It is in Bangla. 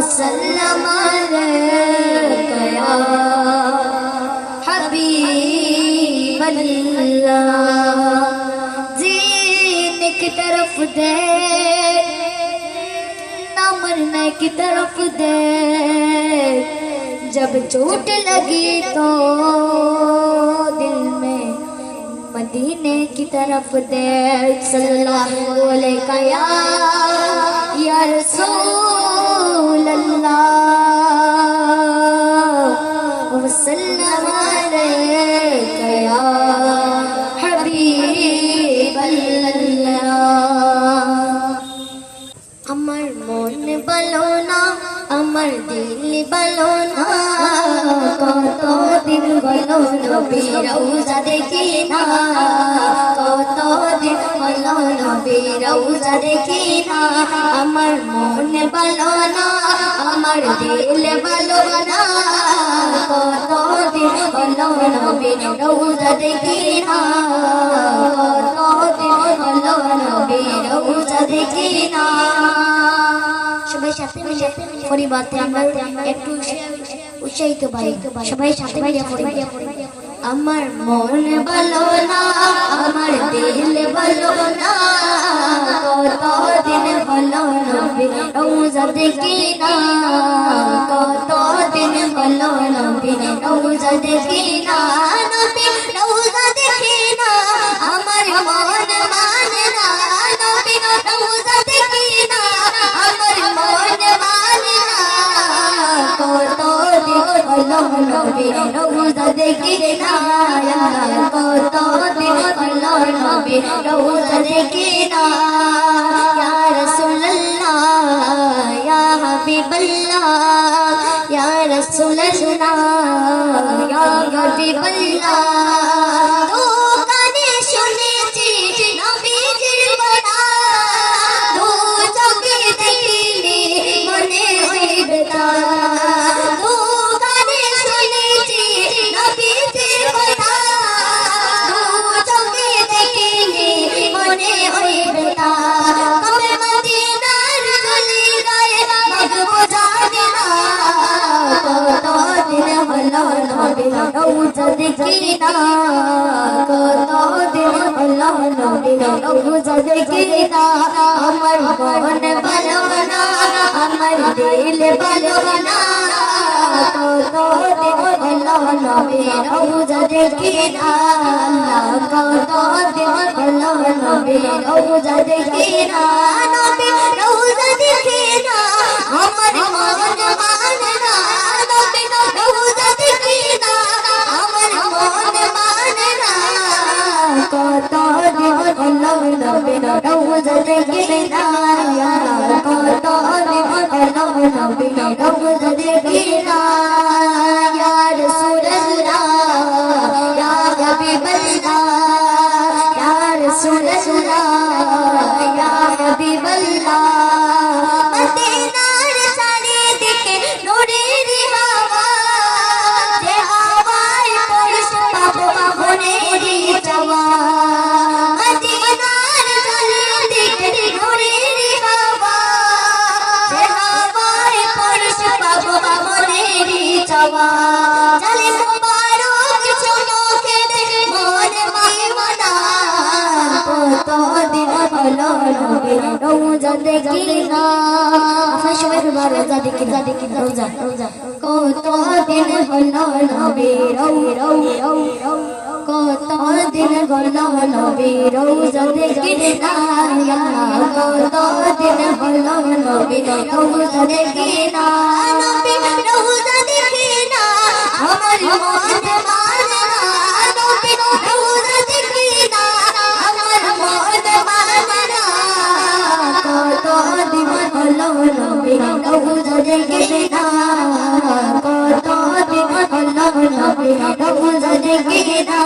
वसल्लम अलैका या हबीबल्लाह। जीने की तरफ दे ना मरने की तरफ दे, जब चोट लगी तो दिल में मदीने की तरफ दे। सल्लल्लाहु अलैका या रसूल अल्लाह वसल्लम अलैका या हबीब अल्लाह। अमर मन बलो ना अमर दिल बलो ना, कत दिन बलो नबी रौजा देखी ना, कत दिन बलो नबी रौजा देखी ना। अमर मन बलो ना अमर दिल बलो ना, कत दिन बलो नबी रौजा देखी ना, कत दिन बलो नबी रौजा देखी ना। সবাই সাথে মিলে পরিবারতে আমরা একটু উৎসাহিত পাই, সবাই সাথে মিলে পরিবার। আমার মন ভালো না আমার দিল ভালো না, কত দিন হলো নবী রওজা দেখি না, কত দিন হলো নবী রওজা দেখি না, নবী রওজা দেখি না। আমার মন মানে না নবী রওজা দেখি না, আমার মন মানে না, কত দিন হলো নবী রওজা দেখি না, কত দিন হলো নবী রওজা দেখি না। ইয়া রাসূলুল্লাহ ইয়া হাবিবাল্লাহ ইয়া রাসূলুল্লাহ ইয়া হাবিবাল্লাহ। তো কানে শুনেছি নবীজির বলা, দু চোখে দেখিনি মনে হইবে তা, দু কানে শুনেছি নবীজির বলা, দু চোখে দেখিনি মনে হইবে তা। তবে মদিনার গলি গায়ে মাগবো জানি না, কত দিন হলো নবী রওজা দেখি না, কত দিন হলো নবী রওজা দেখি না। আমার মন ভালো না আমার দিল ভালো না, কত দিন হলো নবী রওজা দেখি না, কত দিন হলো নবী রওজা দেখি না, নবী রওজা দেখি না। আমার মন মানে না নবী রওজা দেখি না, আমার মন মানে না, কত দিন হলো নবী রওজা দেখি না, কত দিন হলো নবী রওজা দেখি না। ইয়া রাসূলুল্লাহ ইয়া হাবিবাল্লাহ ইয়া রাসূলুল্লাহ ইয়া হাবিবাল্লাহ। মদিনার চারিদিকে নূরের হাওয়া, যে হাওয়ায় পরশ পাবো মনেরই চাওয়া। মদিনার চারিদিকে নূরের হাওয়া, যে হাওয়ায় পরশ পাবো মনেরই চাওয়া। চলে মুবারক চমকে মন মাইমানা, কত দিন হলো নবী রওজা দেখি না। আপনার সবাই রওজা দেখি না, রওজা রওজা। কত দিন হলো নবী কত দিন হলো নবী রওজা দেখি না, কত দিন হলো নবী রওজা দেখি না, নবী রওজা দেখি না। আমার মন মানে না নবী রওজা দেখি না, আমার মন মানে না, কত দিন হলো নবী রওজা দেখি না, কত দিন হলো নবী রওজা দেখি না।